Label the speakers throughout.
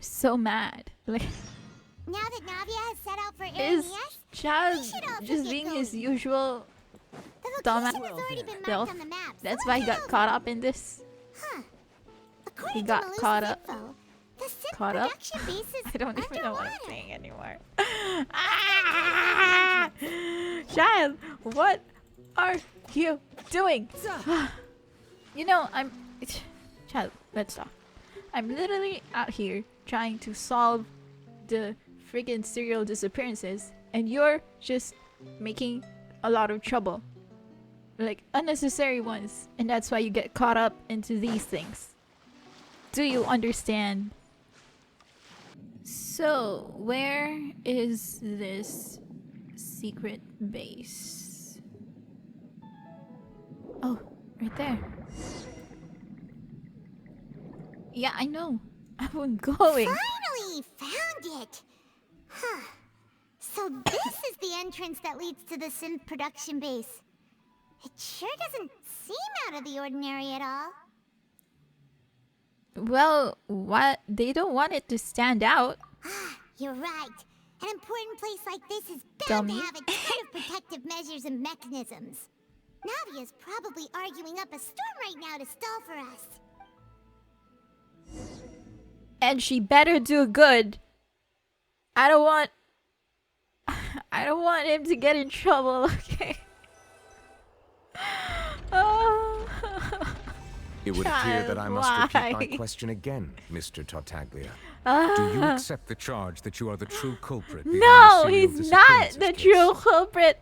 Speaker 1: so mad. Like,
Speaker 2: Now that Navia has set out for
Speaker 1: is
Speaker 2: NAVIA'S,
Speaker 1: Childe
Speaker 2: we should also
Speaker 1: just
Speaker 2: get
Speaker 1: being
Speaker 2: going.
Speaker 1: his usual
Speaker 2: The
Speaker 1: dumbass
Speaker 2: location has already been marked
Speaker 1: self?
Speaker 2: on the map.
Speaker 1: That's
Speaker 2: so
Speaker 1: why he
Speaker 2: let's
Speaker 1: got
Speaker 2: head
Speaker 1: caught
Speaker 2: over.
Speaker 1: up in this.
Speaker 2: Huh.
Speaker 1: He
Speaker 2: According
Speaker 1: got
Speaker 2: to Melissa's
Speaker 1: caught up.
Speaker 2: info, the synth
Speaker 1: Caught up?
Speaker 2: production base is
Speaker 1: I don't even know what I'm
Speaker 2: underwater.
Speaker 1: saying anymore. Ah! Childe, what are you doing? You know, Childe, let's talk. I'm literally out here trying to solve the friggin' serial disappearances, and you're just making a lot of trouble. Like, unnecessary ones. And that's why you get caught up into these things. Do you understand? So, where is this secret base? Oh, right there. Yeah, I know. I'm going.
Speaker 2: Finally found it. Huh. So this is the entrance that leads to the synth production base. It sure doesn't seem out of the ordinary at all.
Speaker 1: Well, what? They don't want it to stand out.
Speaker 2: You're right. An important place like this is bound
Speaker 1: Dummy.
Speaker 2: to have a ton of protective measures and mechanisms. Navia's probably arguing up a storm right now to stall for us.
Speaker 1: And she better do good. I don't want him to get in trouble, okay? Oh.
Speaker 3: It would appear that I must repeat my
Speaker 1: Why?
Speaker 3: question again, Mr. Tartaglia.
Speaker 1: Ah.
Speaker 3: Do you accept the charge that you are the true culprit behind
Speaker 1: No,
Speaker 3: the serial
Speaker 1: he's not
Speaker 3: disappearances
Speaker 1: the
Speaker 3: case?
Speaker 1: true culprit.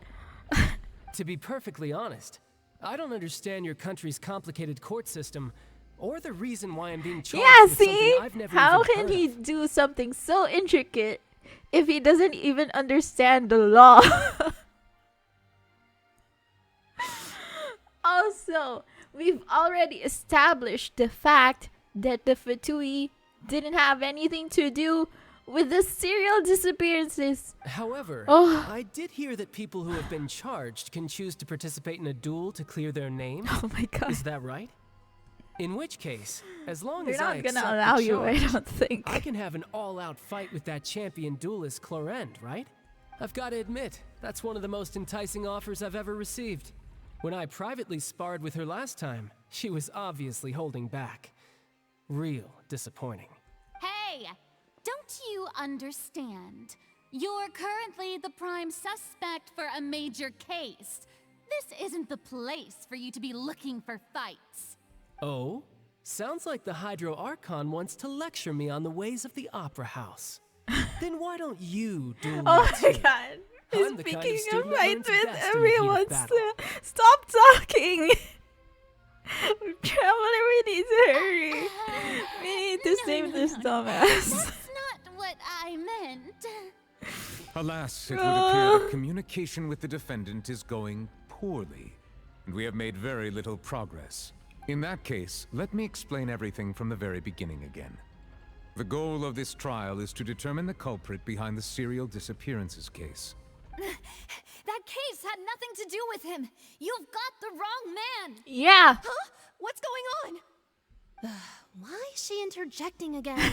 Speaker 4: To be perfectly honest, I don't understand your country's complicated court system or the reason why I'm being charged
Speaker 1: Yeah,
Speaker 4: with something
Speaker 1: see?
Speaker 4: I've never
Speaker 1: How
Speaker 4: even
Speaker 1: can
Speaker 4: heard
Speaker 1: he
Speaker 4: of.
Speaker 1: do something so intricate if he doesn't even understand the law? Also, we've already established the fact that the Fatui didn't have anything to do with the serial disappearances.
Speaker 4: However,
Speaker 1: Oh.
Speaker 4: I did hear that people who have been charged can choose to participate in a duel to clear their name.
Speaker 1: Oh my god.
Speaker 4: Is that right? In which case, as long
Speaker 1: They're
Speaker 4: as I
Speaker 1: not gonna
Speaker 4: accept
Speaker 1: allow
Speaker 4: the
Speaker 1: you, I
Speaker 4: charge,
Speaker 1: don't think.
Speaker 4: I can have an all-out fight with that champion duelist Clorinde, right? I've got to admit, that's one of the most enticing offers I've ever received. When I privately sparred with her last time, she was obviously holding back. Real disappointing.
Speaker 5: Hey, don't you understand? You're currently the prime suspect for a major case. This isn't the place for you to be looking for fights.
Speaker 4: Oh? Sounds like the Hydro Archon wants to lecture me on the ways of the Opera House. Then why don't you duel me
Speaker 1: Oh my
Speaker 4: too?
Speaker 1: god. He's
Speaker 4: I'm the kind of
Speaker 1: picking a
Speaker 4: student that
Speaker 1: fight
Speaker 4: learns
Speaker 1: with
Speaker 4: best in the heat of
Speaker 1: everyone.
Speaker 4: battle.
Speaker 1: Stop talking. Traveler, we need to hurry. We need to save this dumbass.
Speaker 5: That's not what I meant.
Speaker 3: Alas, it would appear that communication with the defendant is going poorly, and we have made very little progress. In that case, let me explain everything from the very beginning again. The goal of this trial is to determine the culprit behind the serial disappearances case.
Speaker 5: That case had nothing to do with him. You've got the wrong man.
Speaker 1: Yeah.
Speaker 5: Huh? What's going on? Why is she interjecting again?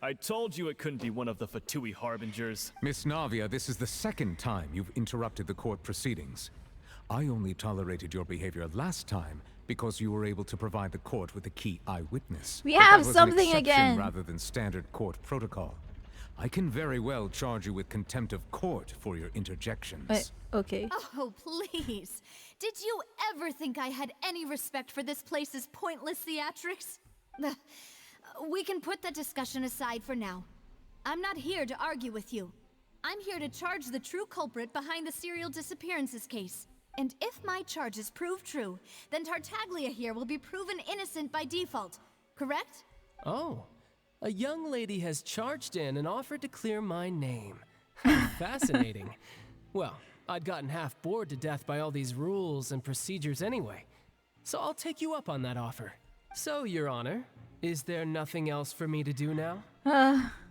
Speaker 6: I told you it couldn't be one of the Fatui harbingers.
Speaker 3: Miss Navia, this is the second time you've interrupted the court proceedings. I only tolerated your behavior last time because you were able to provide the court with a key eyewitness.
Speaker 1: We
Speaker 3: But that
Speaker 1: have
Speaker 3: was an
Speaker 1: something
Speaker 3: exception
Speaker 1: again.
Speaker 3: rather than standard court protocol. I can very well charge you with contempt of court for your interjections.
Speaker 1: Okay.
Speaker 5: Oh, please. Did you ever think I had any respect for this place's pointless theatrics? We can put that discussion aside for now. I'm not here to argue with you. I'm here to charge the true culprit behind the serial disappearances case. And if my charges prove true, then Tartaglia here will be proven innocent by default. Correct?
Speaker 4: Oh, a young lady has charged in and offered to clear my name. How fascinating. Well, I'd gotten half bored to death by all these rules and procedures anyway. So I'll take you up on that offer. So, Your Honor, is there nothing else for me to do now?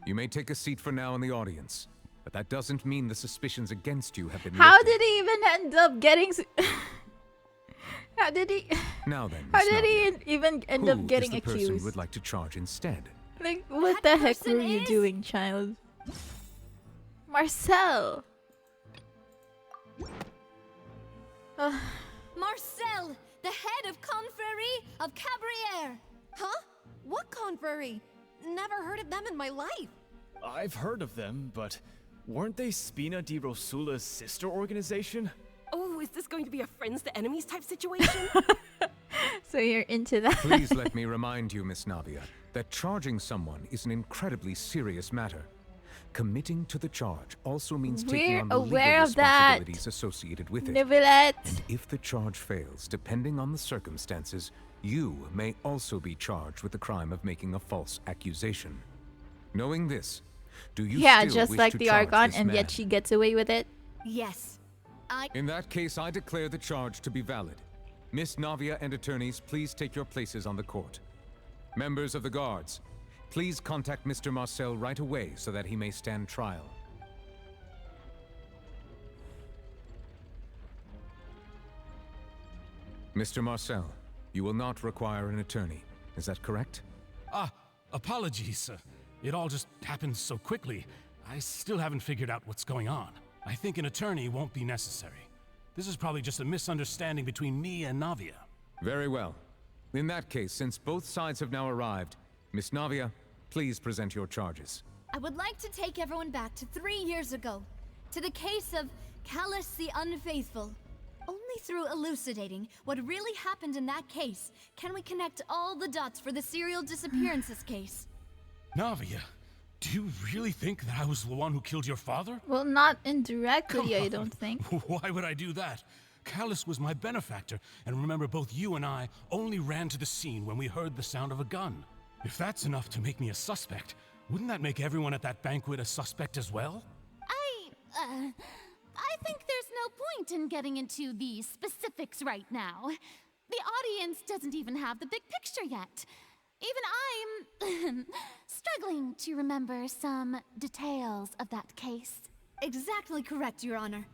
Speaker 3: You may take a seat for now in the audience, but that doesn't mean the suspicions against you have been
Speaker 1: How
Speaker 3: lifted.
Speaker 1: did he even end up getting... How did he...
Speaker 3: Now then,
Speaker 1: How
Speaker 3: Miss
Speaker 1: did
Speaker 3: Navia,
Speaker 1: he even end
Speaker 3: who
Speaker 1: up getting
Speaker 3: is the person you
Speaker 1: accused?
Speaker 3: would like to charge instead?
Speaker 1: Like, what
Speaker 5: That
Speaker 1: the heck
Speaker 5: person
Speaker 1: were you
Speaker 5: is-
Speaker 1: doing, child? Marcel!
Speaker 5: Marcel, the head of Confrérie of Cabriere.
Speaker 7: Huh? What confrérie? Never heard of them in my life.
Speaker 6: I've heard of them, but weren't they Spina di Rosula's sister organization?
Speaker 7: Oh, is this going to be a friends to enemies type situation?
Speaker 1: So you're into that?
Speaker 3: Please let me remind you, Miss Navia, that charging someone is an incredibly serious matter. Committing to the charge also means taking
Speaker 1: We're
Speaker 3: on the legal
Speaker 1: aware of that.
Speaker 3: responsibilities associated with it.
Speaker 1: Neuvillette!
Speaker 3: And if the charge fails, depending on the circumstances, you may also be charged with the crime of making a false accusation. Knowing this, do you
Speaker 1: Yeah,
Speaker 3: still
Speaker 1: just
Speaker 3: wish
Speaker 1: like
Speaker 3: to
Speaker 1: the
Speaker 3: charge
Speaker 1: Argon,
Speaker 3: this
Speaker 1: and
Speaker 3: man?
Speaker 1: yet she gets away with it.
Speaker 5: Yes.
Speaker 3: In that case, I declare the charge to be valid. Miss Navia and attorneys, please take your places on the court. Members of the guards, please contact Mr. Marcel right away so that he may stand trial. Mr. Marcel, you will not require an attorney. Is that correct?
Speaker 8: Apologies. It all just happened so quickly. I still haven't figured out what's going on. I think an attorney won't be necessary. This is probably just a misunderstanding between me and Navia.
Speaker 3: Very well. In that case, since both sides have now arrived, Miss Navia, please present your charges.
Speaker 5: I would like to take everyone back to 3 years ago, to the case of Callas the Unfaithful. Only through elucidating what really happened in that case can we connect all the dots for the serial disappearances case.
Speaker 8: Navia, do you really think that I was the one who killed your father?
Speaker 1: Well, not indirectly, I don't think.
Speaker 8: Why would I do that? Callas was my benefactor, and remember both you and I only ran to the scene when we heard the sound of a gun. If that's enough to make me a suspect, wouldn't that make everyone at that banquet a suspect as well?
Speaker 9: I think there's no point in getting into the specifics right now. The audience doesn't even have the big picture yet. Even I'm struggling to remember some details of that case.
Speaker 5: Exactly correct, Your Honor.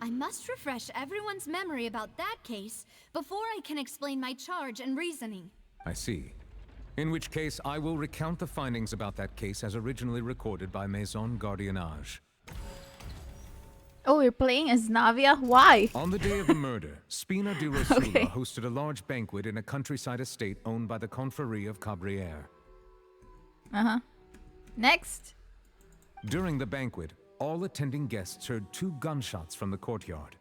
Speaker 5: I must refresh everyone's memory about that case before I can explain my charge and reasoning.
Speaker 3: I see. In which case, I will recount the findings about that case as originally recorded by Maison Gardiennage.
Speaker 1: Oh, we're playing as Navia? Why?
Speaker 3: On the day of the murder, Spina di Rosula
Speaker 1: Okay.
Speaker 3: hosted a large banquet in a countryside estate owned by the Confrérie of Cabriere.
Speaker 1: Next.
Speaker 3: During the banquet, all attending guests heard 2 gunshots from the courtyard.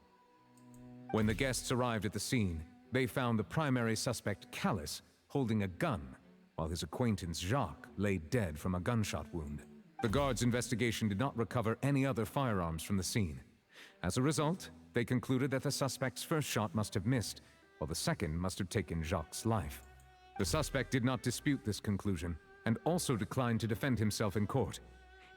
Speaker 3: When the guests arrived at the scene, they found the primary suspect, Callas, holding a gun, while his acquaintance, Jacques, lay dead from a gunshot wound. The guards' investigation did not recover any other firearms from the scene. As a result, they concluded that the suspect's first shot must have missed, while the second must have taken Jacques' life. The suspect did not dispute this conclusion, and also declined to defend himself in court.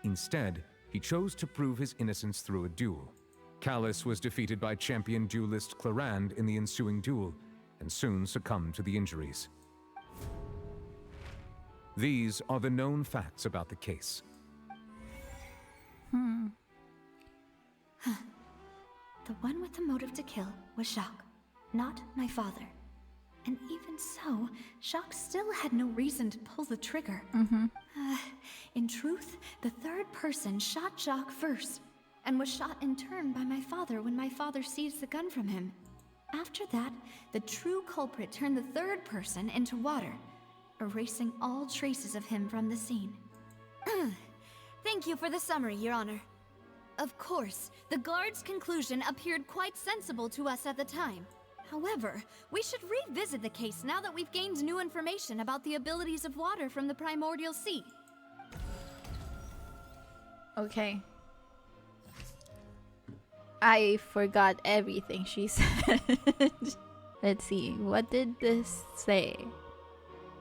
Speaker 3: Instead, he chose to prove his innocence through a duel. Callas was defeated by champion duelist Clorinde in the ensuing duel, and soon succumbed to the injuries. These are the known facts about the case.
Speaker 5: The one with the motive to kill was Jacques, not my father. And even so, Jacques still had no reason to pull the trigger. In truth, the third person shot Jacques first, and was shot in turn by my father when my father seized the gun from him. After that, the true culprit turned the third person into water, erasing all traces of him from the scene. Thank you for the summary, Your Honor. Of course, the guard's conclusion appeared quite sensible to us at the time. However, we should revisit the case now that we've gained new information about the abilities of water from the primordial sea.
Speaker 1: Okay. I forgot everything she said. Let's see. What did this say?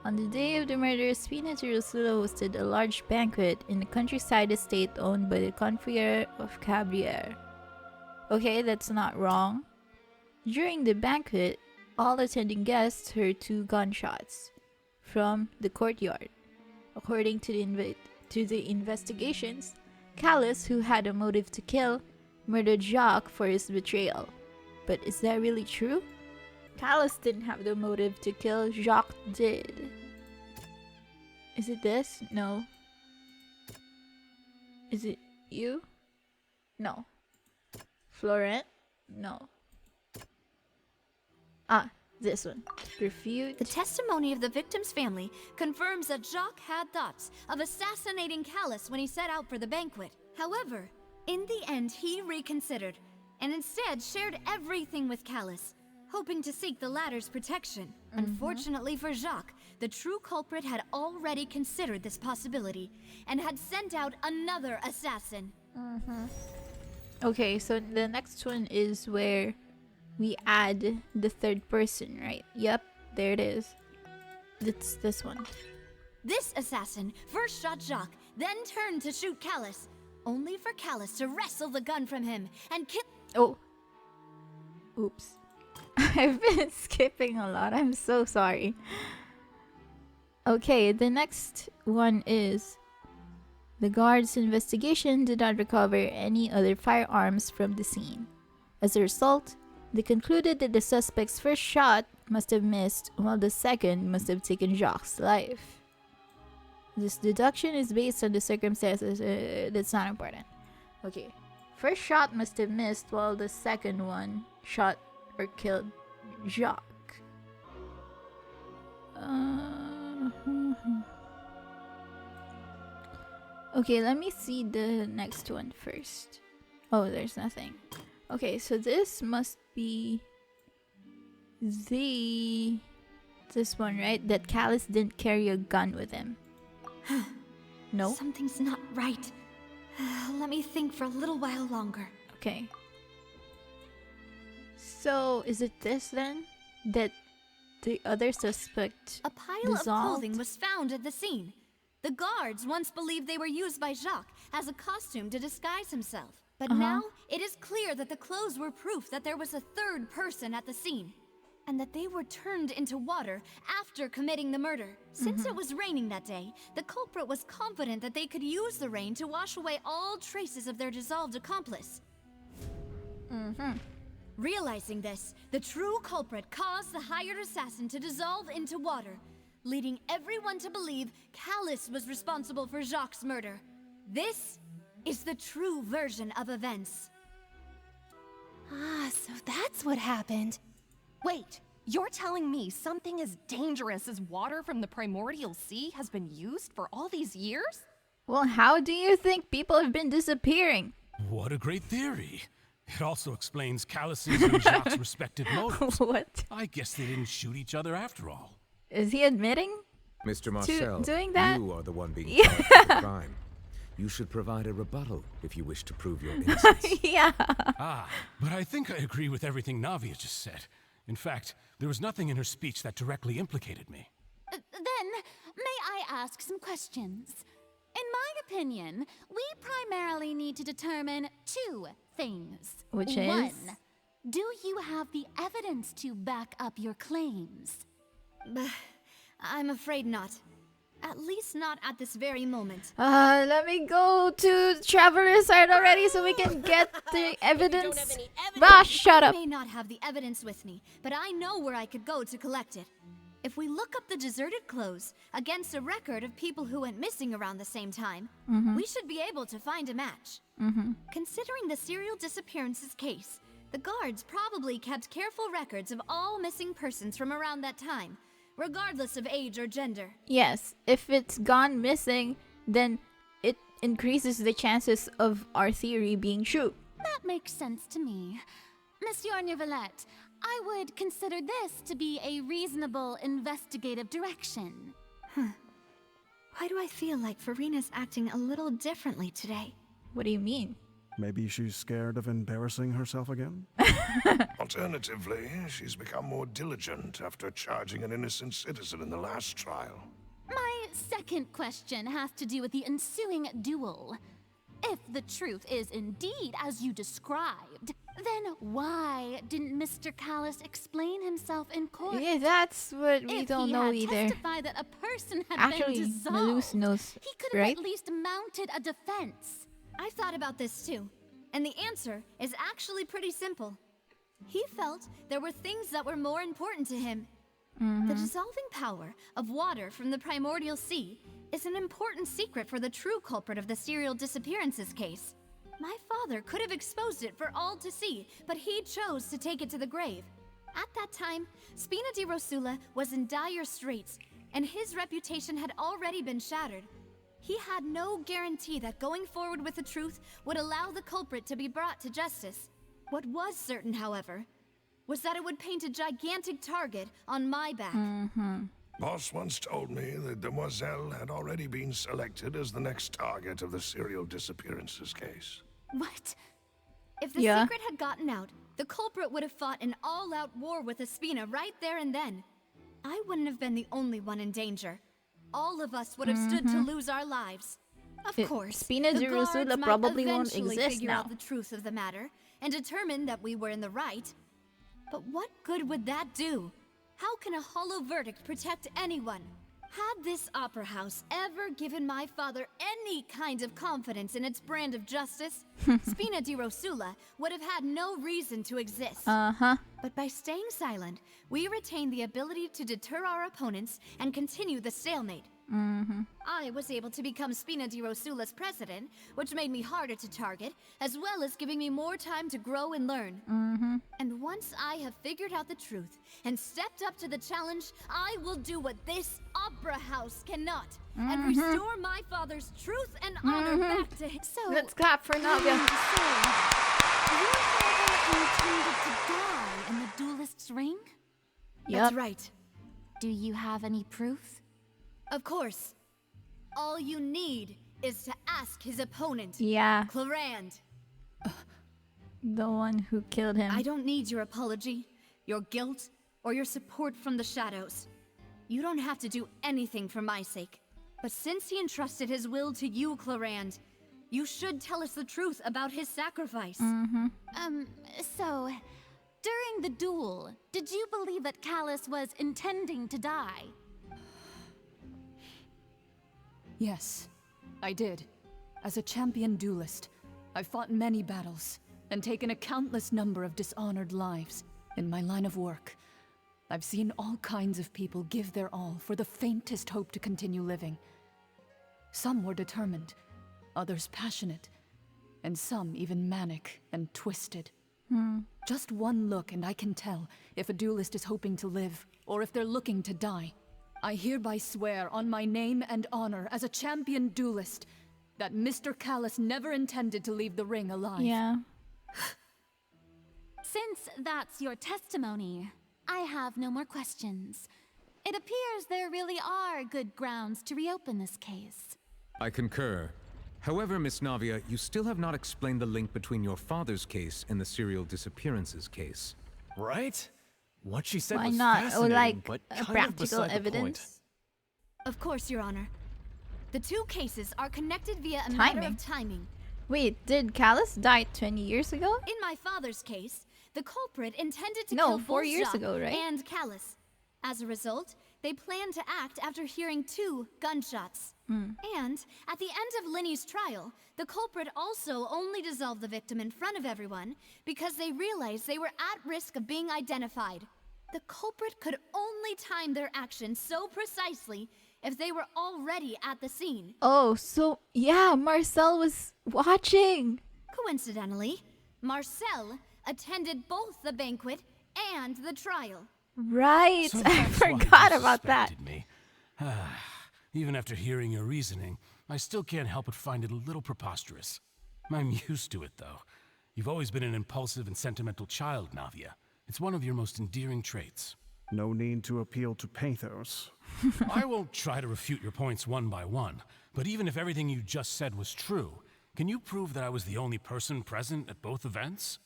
Speaker 1: On the day of the murder, Spina di Rosula hosted a large banquet in the countryside estate owned by the Confrérie of Cabriere. Okay, that's not wrong. During the banquet, all attending guests heard 2 gunshots from the courtyard. According to the investigations, Callas, who had a motive to kill, murdered Jacques for his betrayal. But is that really true? Callas didn't have the motive to kill, Jacques did. Is it this? No. Is it you? No. Florent? No. Ah, this one. Refute.
Speaker 5: The testimony of the victim's family confirms that Jacques had thoughts of assassinating Callas when he set out for the banquet. However, in the end, he reconsidered and instead shared everything with Callas, hoping to seek the latter's protection. Unfortunately for Jacques, the true culprit had already considered this possibility and had sent out another assassin.
Speaker 1: Okay, so the next one is where we add the third person, right? Yep, there it is. It's this one.
Speaker 5: This assassin first shot Jacques, then turned to shoot Callas, only for Callas to wrestle the gun from him and kill.
Speaker 1: Oh. Oops. I've been skipping a lot. I'm so sorry. Okay, the next one is the guard's investigation did not recover any other firearms from the scene. As a result, they concluded that the suspect's first shot must have missed, while the second must have taken Jacques' life. This deduction is based on the circumstances. That's not important. Okay. First shot must have missed, while the second one shot or killed Jacques. Okay, let me see the next one first. Oh, there's nothing. Okay, so this must be this one, right? That Callas didn't carry a gun with him. No?
Speaker 5: Something's not right. Let me think for a little while longer.
Speaker 1: Okay. So, is it this then? That the other suspect
Speaker 5: A pile
Speaker 1: dissolved?
Speaker 5: of clothing was found at the scene. The guards once believed they were used by Jacques as a costume to disguise himself. But now, it is clear that the clothes were proof that there was a third person at the scene, and that they were turned into water after committing the murder. Since it was raining that day, the culprit was confident that they could use the rain to wash away all traces of their dissolved accomplice. Realizing this, the true culprit caused the hired assassin to dissolve into water, leading everyone to believe Callas was responsible for Jacques' murder. This is the true version of events.
Speaker 7: Ah, so that's what happened. Wait, you're telling me something as dangerous as water from the primordial sea has been used for all these years?
Speaker 1: Well, how do you think people have been disappearing?
Speaker 8: What a great theory. It also explains Callas's and Jacques' respective motives.
Speaker 1: What?
Speaker 8: I guess they didn't shoot each other after all.
Speaker 1: Is he admitting?
Speaker 3: Mr. Marcel,
Speaker 1: doing that?
Speaker 3: you are the one being charged with the crime. You should provide a rebuttal if you wish to prove your innocence.
Speaker 1: Yeah.
Speaker 8: Ah, but I think I agree with everything Navia just said. In fact, there was nothing in her speech that directly implicated me.
Speaker 9: Then, may I ask some questions? In my opinion, we primarily need to determine two things.
Speaker 1: Which is?
Speaker 9: One, do you have the evidence to back up your claims?
Speaker 5: I'm afraid not. At least not at this very moment.
Speaker 1: Let me go to Traveler's side already so we can get the evidence. Shut
Speaker 5: I
Speaker 1: up.
Speaker 5: may not have the evidence with me, but I know where I could go to collect it. If we look up the deserted clothes against a record of people who went missing around the same time, we should be able to find a match. Considering the serial disappearances case, the guards probably kept careful records of all missing persons from around that time, regardless of age or gender.
Speaker 1: Yes, if it's gone missing, then it increases the chances of our theory being true.
Speaker 9: That makes sense to me. Monsieur Neuvillette, I would consider this to be a reasonable investigative direction.
Speaker 5: Why do I feel like Farina's acting a little differently today?
Speaker 1: What do you mean?
Speaker 10: Maybe she's scared of embarrassing herself again?
Speaker 11: Alternatively, she's become more diligent after charging an innocent citizen in the last trial.
Speaker 9: My second question has to do with the ensuing duel. If the truth is indeed as you described, then why didn't Mr. Callas explain himself in court?
Speaker 1: Yeah, that's what we
Speaker 9: If
Speaker 1: don't
Speaker 9: he
Speaker 1: know
Speaker 9: had
Speaker 1: either.
Speaker 9: testified that a person had
Speaker 1: Actually,
Speaker 9: been
Speaker 1: Malus
Speaker 9: dissolved,
Speaker 1: knows,
Speaker 9: he could have
Speaker 1: right?
Speaker 9: at least mounted a defense.
Speaker 5: I've thought about this too, and the answer is actually pretty simple. He felt there were things that were more important to him. The dissolving power of water from the primordial sea is an important secret for the true culprit of the serial disappearances case. My father could have exposed it for all to see, but he chose to take it to the grave. At that time, Spina di Rosula was in dire straits, and his reputation had already been shattered. He had no guarantee that going forward with the truth would allow the culprit to be brought to justice. What was certain, however, was that it would paint a gigantic target on my back.
Speaker 11: Boss once told me that Demoiselle had already been selected as the next target of the serial disappearances case.
Speaker 5: What? If the secret had gotten out, the culprit would have fought an all-out war with Espina right there and then. I wouldn't have been the only one in danger. All of us would have stood to lose our lives. Of course,
Speaker 1: Spina
Speaker 5: the
Speaker 1: di Rosula
Speaker 5: guards might
Speaker 1: probably won't
Speaker 5: eventually
Speaker 1: exist
Speaker 5: figure
Speaker 1: now.
Speaker 5: out the truth of the matter and determine that we were in the right. But what good would that do? How can a hollow verdict protect anyone? Had this opera house ever given my father any kind of confidence in its brand of justice, Spina di Rosula would have had no reason to exist. But by staying silent, we retain the ability to deter our opponents and continue the stalemate. I was able to become Spina di Rosula's president, which made me harder to target, as well as giving me more time to grow and learn. And once I have figured out the truth and stepped up to the challenge, I will do what this opera house cannot, and restore my father's truth and honor back to him.
Speaker 1: So, let's clap for Navia.
Speaker 9: Your father intended to die in the duelist's ring?
Speaker 5: That's right.
Speaker 9: Do you have any proof?
Speaker 5: Of course. All you need is to ask his opponent.
Speaker 1: Yeah.
Speaker 5: Clorinde.
Speaker 1: The one who killed him.
Speaker 5: I don't need your apology, your guilt, or your support from the shadows. You don't have to do anything for my sake. But since he entrusted his will to you, Clorinde, you should tell us the truth about his sacrifice.
Speaker 9: So, during the duel, did you believe that Callas was intending to die?
Speaker 12: Yes, I did. As a champion duelist, I've fought many battles and taken a countless number of dishonored lives. In my line of work, I've seen all kinds of people give their all for the faintest hope to continue living. Some were determined, others passionate, and some even manic and twisted. Just one look and I can tell if a duelist is hoping to live or if they're looking to die. I hereby swear on my name and honor as a champion duelist that Mr. Callas never intended to leave the ring alive.
Speaker 1: Yeah.
Speaker 9: Since that's your testimony, I have no more questions. It appears there really are good grounds to reopen this case.
Speaker 3: I concur. However, Miss Navia, you still have not explained the link between your father's case and the serial disappearances case.
Speaker 6: Right? What she said
Speaker 1: Why
Speaker 6: was
Speaker 1: not? Or
Speaker 6: fascinating,
Speaker 1: like
Speaker 6: but
Speaker 1: a
Speaker 6: kind of
Speaker 1: practical
Speaker 6: beside the point.
Speaker 1: evidence?
Speaker 5: Of course, Your Honor. The two cases are connected via a matter of timing.
Speaker 1: Wait, did Callas die 20 years ago?
Speaker 5: In my father's case, the culprit intended to
Speaker 1: No,
Speaker 5: kill
Speaker 1: 4
Speaker 5: both
Speaker 1: years
Speaker 5: Jacques
Speaker 1: ago, right?
Speaker 5: and Callas. As a result, they planned to act after hearing 2 gunshots. And at the end of Linny's trial, the culprit also only dissolved the victim in front of everyone because they realized they were at risk of being identified. The culprit could only time their actions so precisely if they were already at the scene.
Speaker 1: Oh, so yeah, Marcel was watching.
Speaker 5: Coincidentally, Marcel attended both the banquet and the trial.
Speaker 1: Right,
Speaker 8: So
Speaker 1: I
Speaker 8: that's why you
Speaker 1: forgot about that.
Speaker 8: suspected me. Even after hearing your reasoning, I still can't help but find it a little preposterous. I'm used to it, though. You've always been an impulsive and sentimental child, Navia. It's one of your most endearing traits.
Speaker 10: No need to appeal to pathos.
Speaker 8: I won't try to refute your points one by one, but even if everything you just said was true, can you prove that I was the only person present at both events?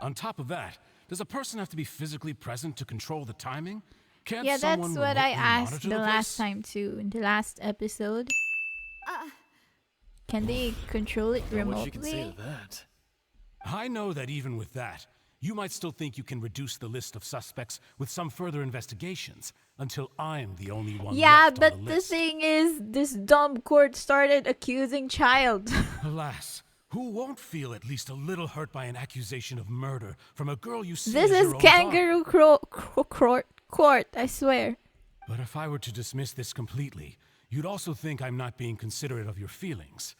Speaker 8: On top of that, does a person have to be physically present to control the timing? Can't
Speaker 1: Yeah, that's
Speaker 8: someone
Speaker 1: what I
Speaker 8: remotely
Speaker 1: asked
Speaker 8: monitor
Speaker 1: the last
Speaker 8: place?
Speaker 1: time too, in the last episode. Can they control it
Speaker 6: What she can say
Speaker 1: remotely?
Speaker 6: to that?
Speaker 8: I know that even with that, you might still think you can reduce the list of suspects with some further investigations until I'm the only one
Speaker 1: Yeah,
Speaker 8: left
Speaker 1: but
Speaker 8: on the
Speaker 1: the
Speaker 8: list.
Speaker 1: thing is, this dumb court started accusing Childe.
Speaker 8: Alas, who won't feel at least a little hurt by an accusation of murder from a girl you see
Speaker 1: This
Speaker 8: as
Speaker 1: is
Speaker 8: your own daughter?
Speaker 1: kangaroo court, I swear.
Speaker 8: But if I were to dismiss this completely, You'd also think I'm not being considerate of your feelings.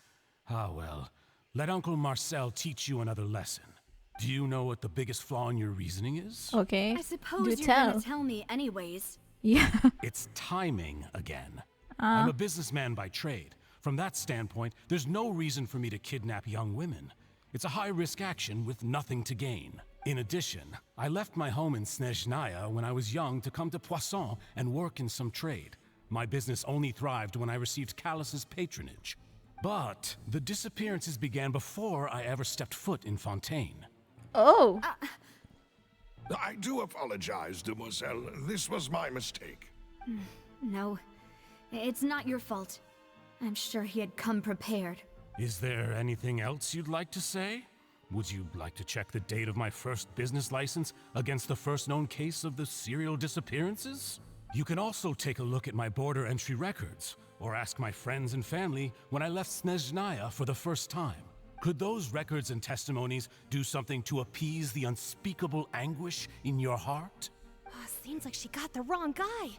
Speaker 8: Ah well, let Uncle Marcel teach you another lesson. Do you know what the biggest flaw in your reasoning is?
Speaker 1: Okay.
Speaker 5: I suppose
Speaker 1: Do
Speaker 5: you're
Speaker 1: tell.
Speaker 5: gonna tell me anyways.
Speaker 1: Yeah.
Speaker 8: It's timing again. I'm a businessman by trade. From that standpoint, there's no reason for me to kidnap young women. It's a high-risk action with nothing to gain. In addition, I left my home in Snezhnaya when I was young to come to Poisson and work in some trade. My business only thrived when I received Callas's patronage. But the disappearances began before I ever stepped foot in Fontaine.
Speaker 1: Oh.
Speaker 11: I do apologize, demoiselle. This was my mistake.
Speaker 5: No, it's not your fault. I'm sure he had come prepared.
Speaker 8: Is there anything else you'd like to say? Would you like to check the date of my first business license against the first known case of the serial disappearances? You can also take a look at my border entry records, or ask my friends and family when I left Snezhnaya for the first time. Could those records and testimonies do something to appease the unspeakable anguish in your heart?
Speaker 7: Seems like she got the wrong guy.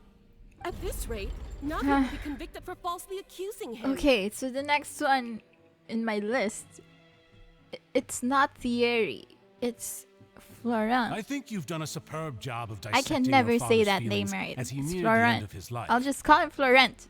Speaker 7: At this rate, Navia will be convicted for falsely accusing him.
Speaker 1: Okay, so the next one in my list, it's not Thierry, it's Florent.
Speaker 8: I think you've done a superb job of
Speaker 1: I
Speaker 8: dissecting
Speaker 1: can never
Speaker 8: your
Speaker 1: say
Speaker 8: father's
Speaker 1: that name
Speaker 8: feelings
Speaker 1: right.
Speaker 8: as he
Speaker 1: It's
Speaker 8: neared the end
Speaker 1: Florent.
Speaker 8: of his life.
Speaker 1: I'll just call him Florent.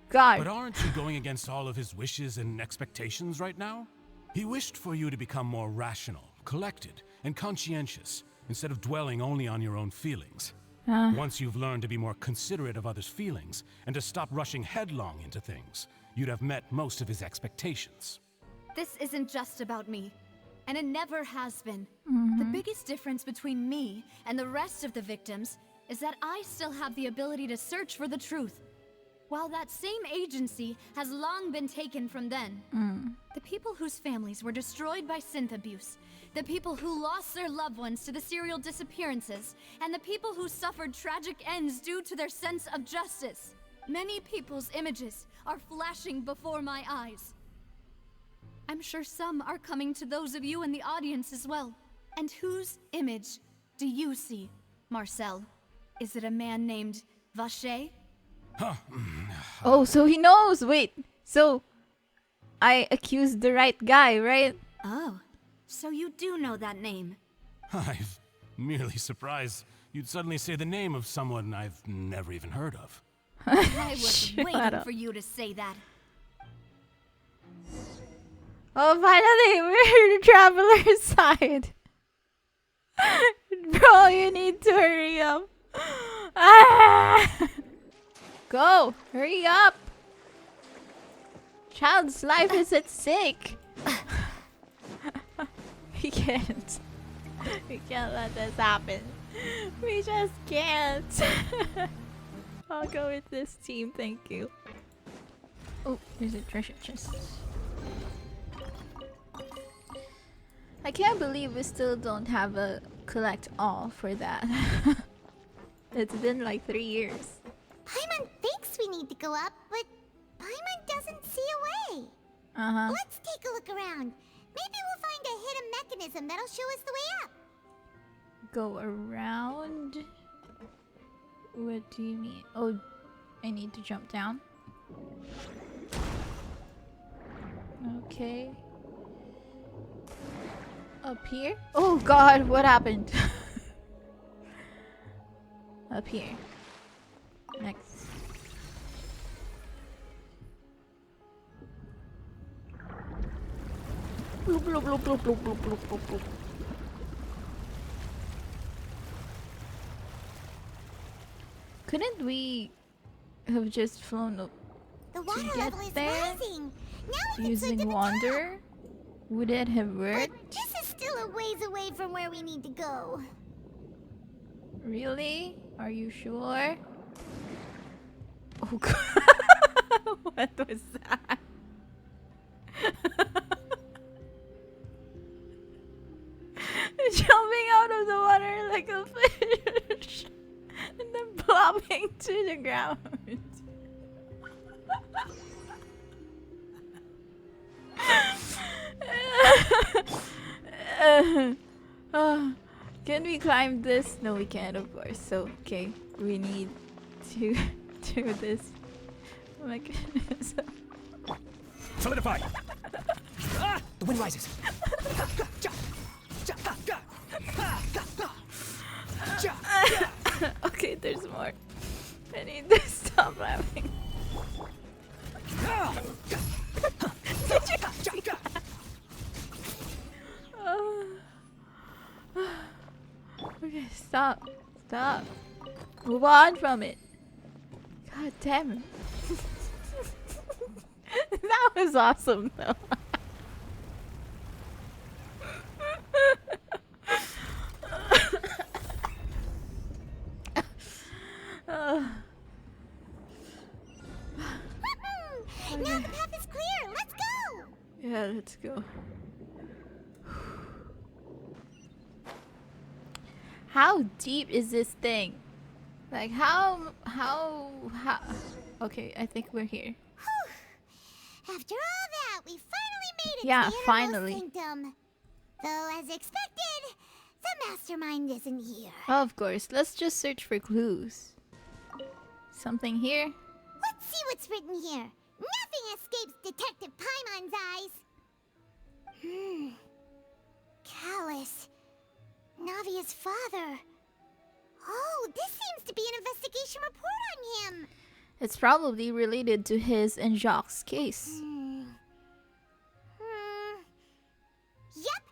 Speaker 1: God.
Speaker 8: But aren't you going against all of his wishes and expectations right now? He wished for you to become more rational, collected, and conscientious, instead of dwelling only on your own feelings. Once you've learned to be more considerate of others' feelings, and to stop rushing headlong into things, you'd have met most of his expectations.
Speaker 5: This isn't just about me, and it never has been. The biggest difference between me and the rest of the victims is that I still have the ability to search for the truth, while that same agency has long been taken from them. The people whose families were destroyed by synth abuse, the people who lost their loved ones to the serial disappearances, and the people who suffered tragic ends due to their sense of justice. Many people's images are flashing before my eyes. I'm sure some are coming to those of you in the audience as well. And whose image do you see, Marcel? Is it a man named Vacher?
Speaker 1: Oh, so he knows. Wait, so I accused the right guy, right?
Speaker 5: Oh, so you do know that name.
Speaker 8: I'm merely surprised you'd suddenly say the name of someone I've never even heard of.
Speaker 5: I was
Speaker 1: Shut
Speaker 5: waiting
Speaker 1: up.
Speaker 5: for you to say that.
Speaker 1: Oh, finally, we're the traveler's side. Bro, you need to hurry up. Ah! Go, hurry up. Child's life is at stake. We can't. We can't let this happen. We just can't. I'll go with this team, thank you. Oh, there's a treasure chest. I can't believe we still don't have a collect all for that. It's been like 3 years.
Speaker 2: Paimon thinks we need to go up, but Paimon doesn't see a way. Let's take a look around. Maybe we'll find a hidden mechanism that'll show us the way up.
Speaker 1: Go around? What do you mean? Oh, I need to jump down. Okay. Up here? Oh god, what happened? Up here. Next. Bloop, bloop, bloop, bloop, bloop, bloop, bloop, bloop, bloop. Couldn't we have just flown up
Speaker 2: The water
Speaker 1: get
Speaker 2: level is
Speaker 1: there
Speaker 2: rising. Now we can
Speaker 1: using
Speaker 2: swim to the
Speaker 1: wander? Would it have
Speaker 2: top.
Speaker 1: worked?
Speaker 2: But this is still a ways away from where we need to go.
Speaker 1: Really? Are you sure? Oh god. What was that? Jumping out of the water like a fish and then plopping to the ground. Can we climb this? No, we can't, of course. So, okay, we need to do this Oh my goodness.
Speaker 6: Solidify! The wind rises.
Speaker 1: Okay, there's more. I need to stop laughing. Okay, stop. Stop. Move on from it. God damn it. That was awesome though.
Speaker 2: Now the path is clear. Let's go.
Speaker 1: Yeah, let's go. How deep is this thing? Like how okay, I think we're here.
Speaker 2: After all that, we finally made it
Speaker 1: Yeah,
Speaker 2: to the innermost
Speaker 1: finally.
Speaker 2: sanctum. Though, as expected, the mastermind isn't here.
Speaker 1: Of course, let's just search for clues. Something here?
Speaker 2: Let's see what's written here. Nothing escapes Detective Paimon's eyes. Callas. Navia's father. Oh, this seems to be an investigation report on him.
Speaker 1: It's probably related to his and Jacques' case.
Speaker 2: Yep,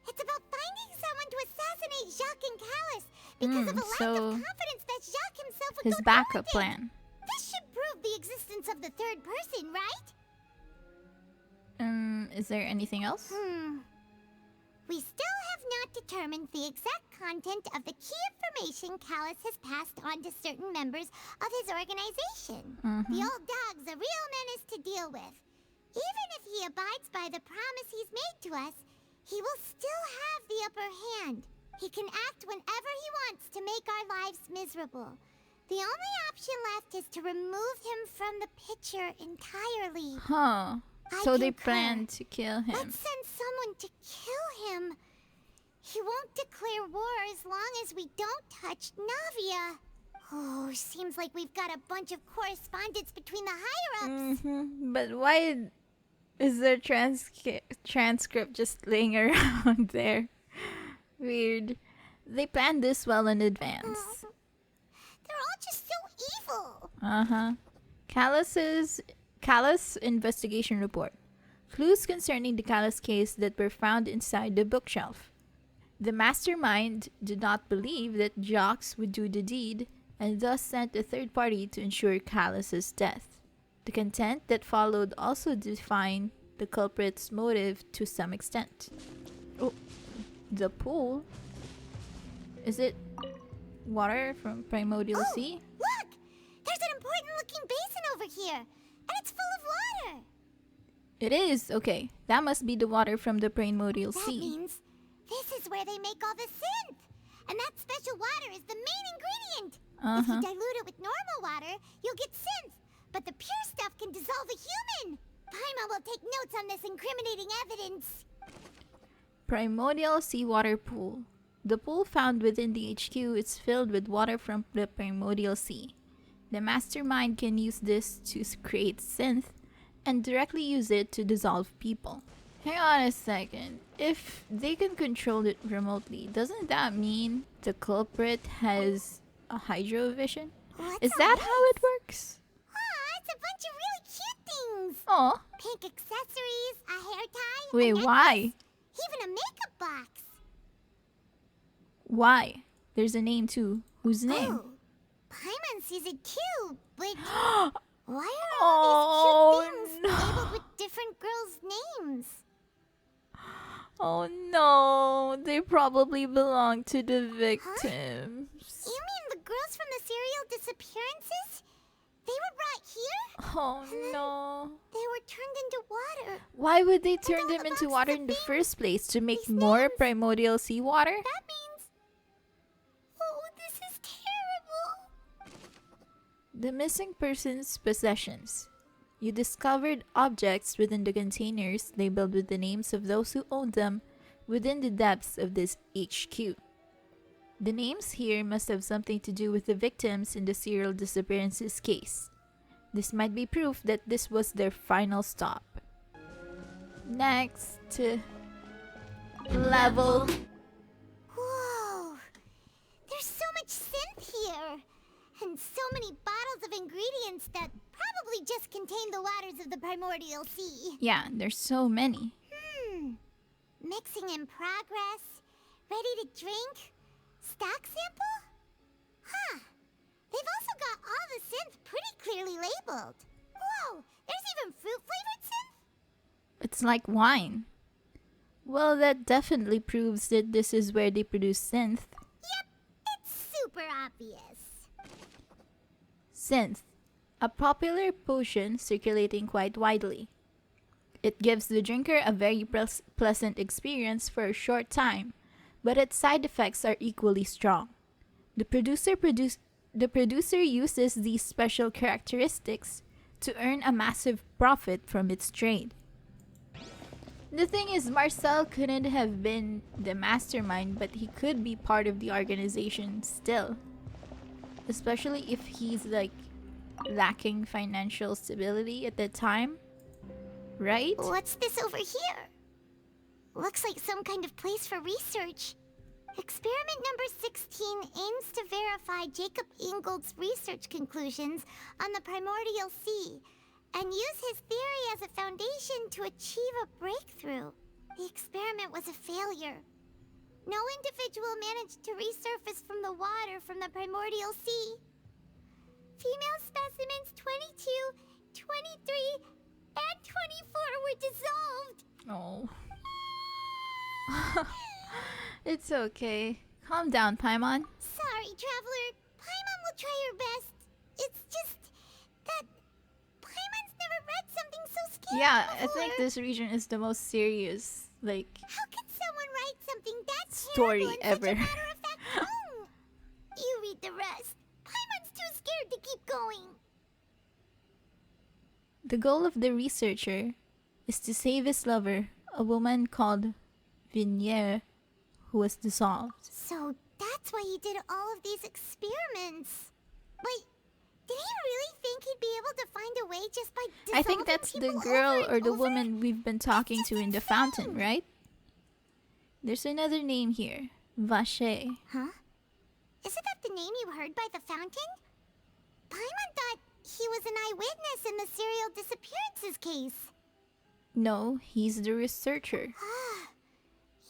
Speaker 2: it's about finding someone to assassinate Jacques and Callas because of a lack
Speaker 1: so
Speaker 2: of confidence that Jacques himself would
Speaker 1: his
Speaker 2: go
Speaker 1: backup
Speaker 2: through with it.
Speaker 1: plan.
Speaker 2: This should prove the existence of the third person, right?
Speaker 1: Is there anything else?
Speaker 2: We still have not determined the exact content of the key information Callas has passed on to certain members of his organization. The old dog's a real menace to deal with. Even if he abides by the promise he's made to us, he will still have the upper hand. He can act whenever he wants to make our lives miserable. The only option left is to remove him from the picture entirely.
Speaker 1: Huh.
Speaker 2: I
Speaker 1: So they
Speaker 2: concur.
Speaker 1: plan to kill him.
Speaker 2: Let's send someone to kill him. He won't declare war as long as we don't touch Navia. Oh, seems like we've got a bunch of correspondence between the higher-ups.
Speaker 1: But why is there transcript just laying around there? Weird. They planned this well in advance.
Speaker 2: They're all just so evil.
Speaker 1: Callas investigation report. Clues concerning the Callas case that were found inside the bookshelf. The mastermind did not believe that Jacques would do the deed and thus sent a third party to ensure Callas's death. The content that followed also defined the culprit's motive to some extent. Oh, the pool? Is it water from primordial sea?
Speaker 2: Look! There's an important-looking basin over here, and it's full of water.
Speaker 1: It is? Okay, that must be the water from the primordial
Speaker 2: That
Speaker 1: sea.
Speaker 2: means this is where they make all the synth. And that special water is the main ingredient. If you dilute it with normal water, you'll get synth. But the pure stuff can dissolve a human. Paimon will take notes on this incriminating evidence.
Speaker 1: Primordial seawater pool. The pool found within the HQ is filled with water from the primordial sea. The mastermind can use this to create synth and directly use it to dissolve people. Hang on a second. If they can control it remotely, doesn't that mean the culprit has a hydrovision? Is that how it works?
Speaker 2: Aw, it's a bunch of really cute things.
Speaker 1: Aw.
Speaker 2: Pink accessories, a hair tie, a
Speaker 1: Wait,
Speaker 2: necklace,
Speaker 1: why?
Speaker 2: even a makeup box.
Speaker 1: Why? There's a name too. Whose name?
Speaker 2: Oh, Paimon sees it too, but why are all these cute things labeled with different girls' names?
Speaker 1: Oh no, they probably belong to the victims.
Speaker 2: You mean the girls from the serial disappearances? They were brought here?
Speaker 1: Oh no.
Speaker 2: They were turned into water.
Speaker 1: Why would they turn them into water in the first place? To make more primordial seawater?
Speaker 2: That means... Oh, this is terrible.
Speaker 1: The missing person's possessions. You discovered objects within the containers labeled with the names of those who owned them within the depths of this HQ. The names here must have something to do with the victims in the serial disappearances case. This might be proof that this was their final stop. Next level.
Speaker 2: Whoa! There's so much synth here! And so many bottles of ingredients that probably just contain the waters of the primordial sea.
Speaker 1: Yeah, there's so many.
Speaker 2: Mixing in progress. Ready to drink? Stock sample? Huh. They've also got all the synth pretty clearly labeled. Whoa! There's even fruit-flavored synth?
Speaker 1: It's like wine. Well, that definitely proves that this is where they produce synth.
Speaker 2: Yep, it's super obvious.
Speaker 1: Synth, a popular potion circulating quite widely. It gives the drinker a very pleasant experience for a short time, but its side effects are equally strong. The producer uses these special characteristics to earn a massive profit from its trade. The thing is, Marcel couldn't have been the mastermind, but he could be part of the organization still. Especially if he's like lacking financial stability at the time. Right?
Speaker 2: What's this over here? Looks like some kind of place for research. Experiment number 16 aims to verify Jacob Ingold's research conclusions on the primordial sea and use his theory as a foundation to achieve a breakthrough. The experiment was a failure. No individual managed to resurface from the water from the primordial sea. Female specimens 22, 23, and 24 were dissolved.
Speaker 1: Oh. It's okay. Calm down, Paimon.
Speaker 2: Sorry, Traveler. Paimon will try her best. It's just that Paimon's never read something so scary
Speaker 1: Yeah,
Speaker 2: before.
Speaker 1: I think this region is the most serious, like,
Speaker 2: How could someone write something that
Speaker 1: story
Speaker 2: terrible in
Speaker 1: ever.
Speaker 2: such a matter-of-fact tone? You read the rest. Paimon's too scared to keep going.
Speaker 1: The goal of the researcher is to save his lover, a woman called Vignier, who was dissolved.
Speaker 2: So that's why he did all of these experiments. Wait, did he really think he'd be able to find a way just by dissolving
Speaker 1: I think that's the
Speaker 2: people
Speaker 1: girl
Speaker 2: over
Speaker 1: or
Speaker 2: and
Speaker 1: the
Speaker 2: over?
Speaker 1: woman we've been talking to in the fountain,
Speaker 2: insane.
Speaker 1: right? There's another name here. Vache.
Speaker 2: Huh? Isn't that the name you heard by the fountain? Paimon thought he was an eyewitness in the serial disappearances case.
Speaker 1: No, he's the researcher.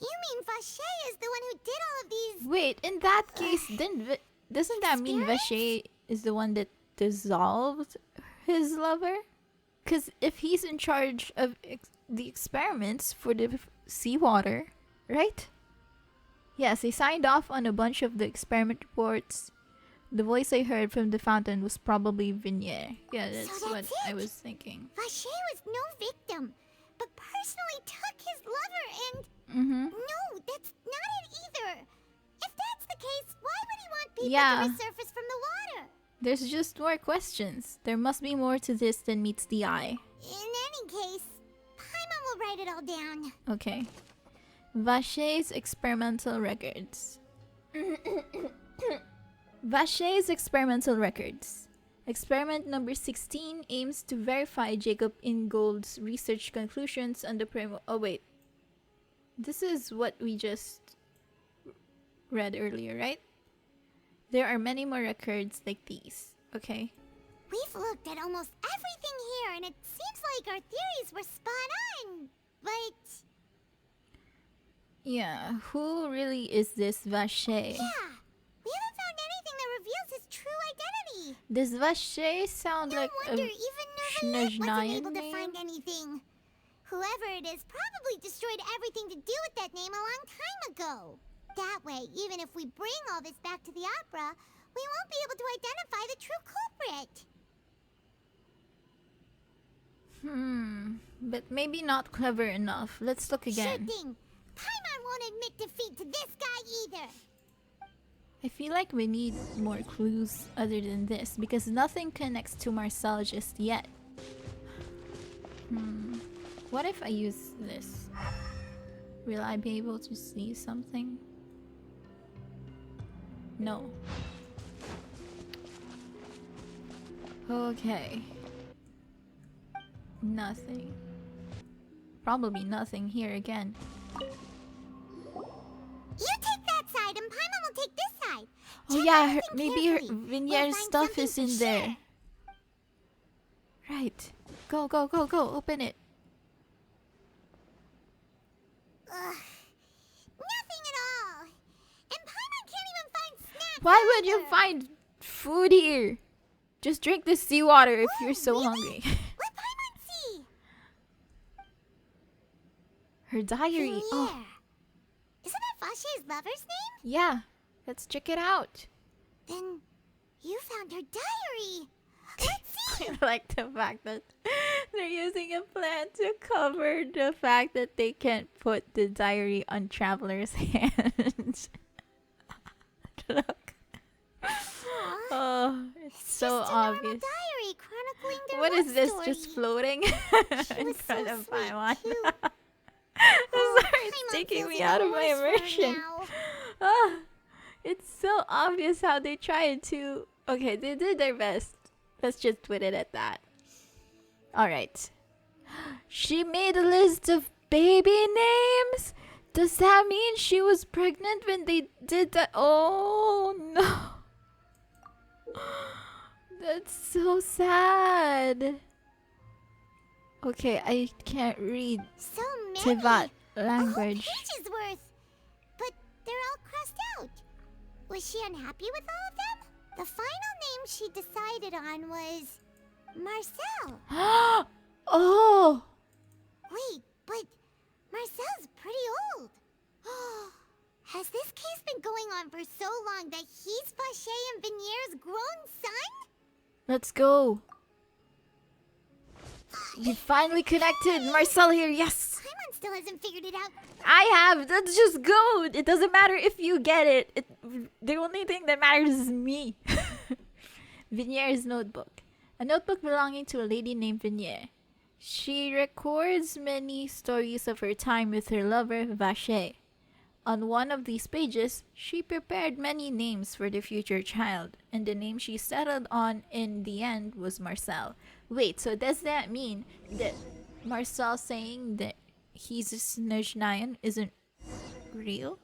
Speaker 2: You mean Vache is the one who did all of these...
Speaker 1: Wait, in that case, then doesn't that mean Vache is the one that dissolved his lover? Because if he's in charge of the experiments for the seawater, right? Yes, he signed off on a bunch of the experiment reports. The voice I heard from the fountain was probably Vignier. Yeah, that's what I was thinking.
Speaker 2: Vache was no victim, but personally took his lover and... No, that's not it either. If that's the case, why would he want people to resurface from the water?
Speaker 1: There's just more questions. There must be more to this than meets the eye.
Speaker 2: In any case, Paimon will write it all down.
Speaker 1: Okay. Vache's experimental records. Vache's experimental records. Experiment number 16 aims to verify Jacob Ingold's research conclusions on the Oh wait. This is what we just read earlier, right? There are many more records like these. Okay.
Speaker 2: We've looked at almost everything here, and it seems like our theories were spot on. But...
Speaker 1: Yeah, who really is this Vache?
Speaker 2: Yeah, we haven't found anything that reveals his true identity.
Speaker 1: Does Vache sound like
Speaker 2: no wonder
Speaker 1: a
Speaker 2: even Neuvillette wasn't
Speaker 1: Schnezhnayan
Speaker 2: able to
Speaker 1: name?
Speaker 2: find anything. Whoever it is probably destroyed everything to do with that name a long time ago. That way, even if we bring all this back to the opera, we won't be able to identify the true culprit.
Speaker 1: But maybe not clever enough. Let's look again.
Speaker 2: Sure thing. Paimon won't admit defeat to this guy either.
Speaker 1: I feel like we need more clues other than this because nothing connects to Marcel just yet. What if I use this? Will I be able to see something? No. Okay. Nothing. Probably nothing here again.
Speaker 2: You take that side, and Paimon will take this side.
Speaker 1: Oh
Speaker 2: Check
Speaker 1: yeah,
Speaker 2: everything
Speaker 1: maybe her
Speaker 2: carefully.
Speaker 1: Vinier's
Speaker 2: We'll find
Speaker 1: stuff
Speaker 2: something
Speaker 1: is
Speaker 2: to
Speaker 1: in
Speaker 2: share.
Speaker 1: there. Right. Go, go, go, go. Open it.
Speaker 2: Ugh. Nothing at all. And Paimon can't even find snacks.
Speaker 1: Why would you
Speaker 2: either.
Speaker 1: find food here? Just drink the seawater if you're so
Speaker 2: really?
Speaker 1: hungry.
Speaker 2: Let Paimon see.
Speaker 1: Her diary. Oh,
Speaker 2: Vinier. Isn't that Vache's lover's name?
Speaker 1: yeah. Let's check it out.
Speaker 2: Then you found her diary. Let's see.
Speaker 1: I like the fact that they're using a plant to cover the fact that they can't put the diary on Traveler's hands. Look. Oh, it's so
Speaker 2: Just a normal
Speaker 1: obvious.
Speaker 2: diary chronicling their
Speaker 1: What
Speaker 2: love
Speaker 1: is this?
Speaker 2: story.
Speaker 1: Just floating
Speaker 2: She
Speaker 1: in
Speaker 2: was
Speaker 1: front
Speaker 2: so
Speaker 1: of
Speaker 2: sweet,
Speaker 1: Paimon.
Speaker 2: too.
Speaker 1: Sorry, it's
Speaker 2: Paimon
Speaker 1: taking
Speaker 2: feels
Speaker 1: me
Speaker 2: even
Speaker 1: out of my
Speaker 2: worse for her
Speaker 1: immersion.
Speaker 2: now.
Speaker 1: Ah, it's so obvious how they tried to. Okay, they did their best. Let's just put it at that. Alright. She made a list of baby names? Does that mean she was pregnant when they did that? Oh no. That's so sad. Okay, I can't read
Speaker 2: So many.
Speaker 1: Tivat
Speaker 2: A whole
Speaker 1: language.
Speaker 2: page's worth. But they're all crossed out. Was she unhappy with all of them? The final name she decided on was Marcel.
Speaker 1: Oh!
Speaker 2: Wait, but Marcel's pretty old. Has this case been going on for so long that he's Vache and Vinier's grown son?
Speaker 1: Let's go. We finally connected. Marcel here, yes.
Speaker 2: Paimon still hasn't figured it out.
Speaker 1: I have. Let's just go. It doesn't matter if you get it. The only thing that matters is me. Vinier's notebook. A notebook belonging to a lady named Vinier. She records many stories of her time with her lover, Vache. On one of these pages, she prepared many names for the future child, and the name she settled on in the end was Marcel. Wait, so does that mean that Marcel saying that he's a Snezhnayan isn't real?